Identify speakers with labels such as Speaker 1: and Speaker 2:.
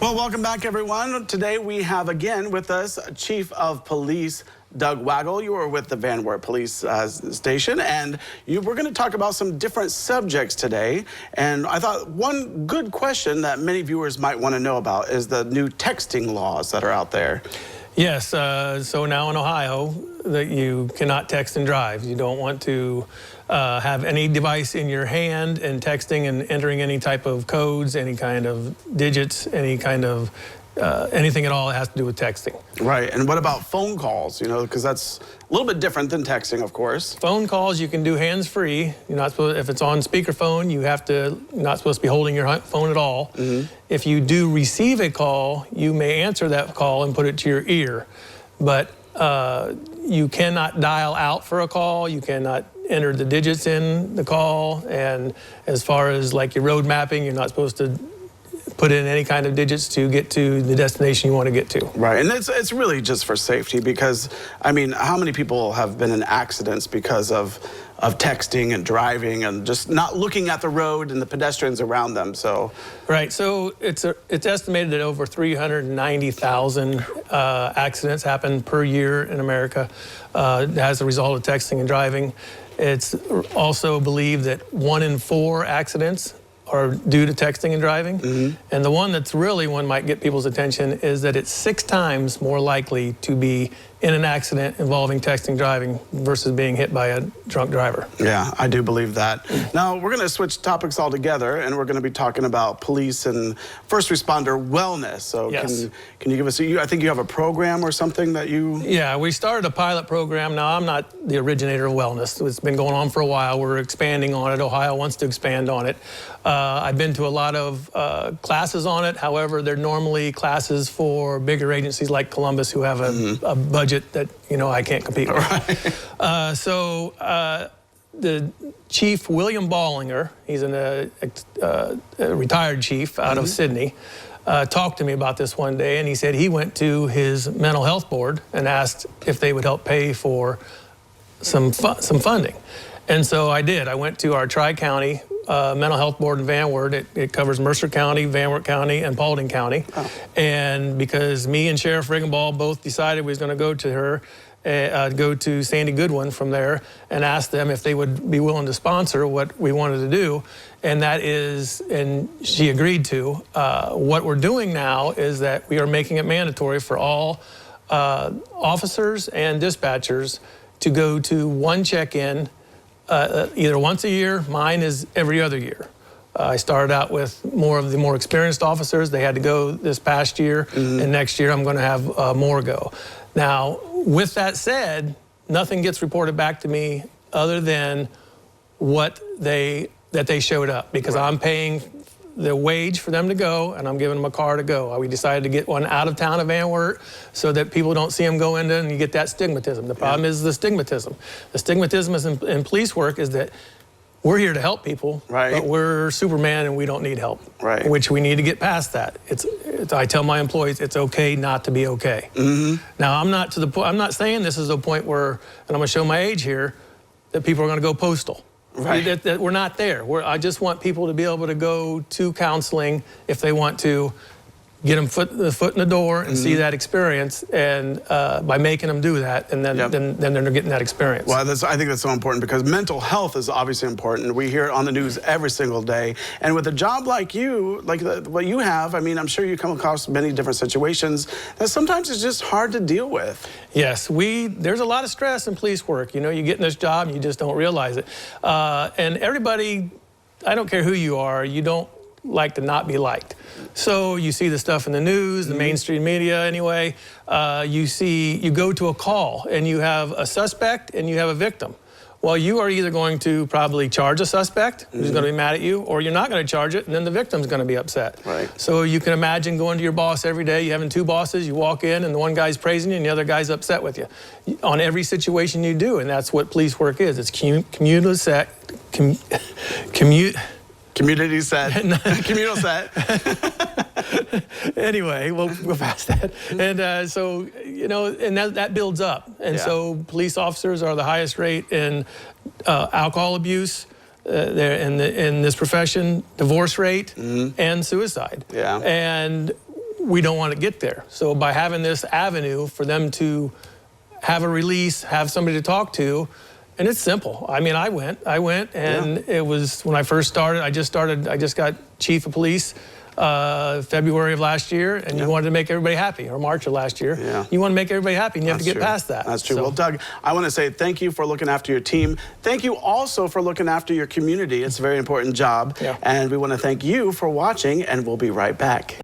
Speaker 1: Well, welcome back, everyone. Today we have again with us Chief of Police Doug Weigle. You are with the Van Wert Police Station, and we're going to talk about some different subjects today. And I thought one good question that many viewers might want to know about is the new texting laws that are out there.
Speaker 2: Yes, so now in Ohio, that you cannot text and drive. You don't want to have any device in your hand and texting and entering any type of codes, any kind of digits, any kind of anything at all that has to do with texting.
Speaker 1: Right, and what about phone calls, you know, because that's a little bit different than texting, of course. Phone
Speaker 2: calls you can do hands-free. You're not supposed, if it's on speakerphone, you're not supposed to be holding your phone at all. If you do receive a call, you may answer that call and put it to your ear, but you cannot dial out for a call. You cannot enter the digits in the call, and as far as like your road mapping, you're not supposed to put in any kind of digits to get to the destination you want to get to.
Speaker 1: Right, and it's really just for safety because, I mean, how many people have been in accidents because of texting and driving and just not looking at the road and the pedestrians around them, so.
Speaker 2: Right, so it's estimated that over 390,000 accidents happen per year in America as a result of texting and driving. It's also believed that 1 in 4 accidents are due to texting and driving. And the one that's really one might get people's attention is that it's 6 times more likely to be in an accident involving texting driving versus being hit by a drunk driver.
Speaker 1: Yeah, I do believe that. Now, we're going to switch topics altogether, and we're going to be talking about police and first responder wellness. So
Speaker 2: yes.
Speaker 1: Can you give us, I think you have a program or something that you...
Speaker 2: Yeah, we started a pilot program. Now, I'm not the originator of wellness. It's been going on for a while. We're expanding on it. Ohio wants to expand on it. I've been to a lot of classes on it. However, they're normally classes for bigger agencies like Columbus who have a budget that, you know, I can't compete with. Right. The Chief William Ballinger, he's a retired chief out of Sydney, talked to me about this one day, and he said he went to his mental health board and asked if they would help pay for some funding. And so I did. I went to our Tri-County Mental Health Board in Van Wert. It covers Mercer County, Van Wert County, and Paulding County. And because me and Sheriff Riggenball both decided we was going to go to her, go to Sandy Goodwin from there and ask them if they would be willing to sponsor what we wanted to do. And that is, and she agreed to. What we're doing now is that we are making it mandatory for all officers and dispatchers to go to one check-in either once a year. Mine is every other year. I started out with more of the more experienced officers. They had to go this past year, and next year I'm going to have more go. Now, with that said, nothing gets reported back to me other than that they showed up, because I'm paying the wage for them to go, and I'm giving them a car to go. We decided to get one out of town of Van Wert so that people don't see them go into, and you get that stigmatism. The problem is the stigmatism. The stigmatism is in police work is that we're here to help people, but we're Superman and we don't need help, which we need to get past that. I tell my employees it's okay not to be okay. Now, I'm not saying this is a point where, and I'm going to show my age here, that people are going to go postal. That we're not there. I just want people to be able to go to counseling if they want to, get them the foot in the door and see that experience, and by making them do that, and then they're getting that experience.
Speaker 1: Well, I think that's so important because mental health is obviously important. We hear it on the news every single day, and with a job like you, like what you have, I mean, I'm sure you come across many different situations that sometimes it's just hard to deal with.
Speaker 2: Yes, there's a lot of stress in police work. You know, you get in this job and you just don't realize it. And everybody, I don't care who you are, you don't like to not be liked. So you see the stuff in the news, the mainstream media anyway. You go to a call and you have a suspect and you have a victim. Well, you are either going to probably charge a suspect who's going to be mad at you, or you're not going to charge it, and then the victim's going to be upset. So you can imagine going to your boss every day. You having 2 bosses. You walk in, and the one guy's praising you, and the other guy's upset with you. On every situation you do, and that's what police work is. It's communal set.
Speaker 1: Community set. Communal set.
Speaker 2: Anyway, we'll go past that. And so, you know, and that builds up. And so police officers are the highest rate in alcohol abuse, in this profession, divorce rate, and suicide. And we don't want to get there. So by having this avenue for them to have a release, have somebody to talk to, and it's simple. I mean, I went, and it was when I first started. I just got chief of police February of last year, and you wanted to make everybody happy, or March of last year.
Speaker 1: Yeah.
Speaker 2: You want to make everybody happy, and you have to get past that.
Speaker 1: That's true.
Speaker 2: So.
Speaker 1: Well, Doug, I want to say thank you for looking after your team. Thank you also for looking after your community. It's a very important job.
Speaker 2: Yeah.
Speaker 1: And we want to thank you for watching, and we'll be right back.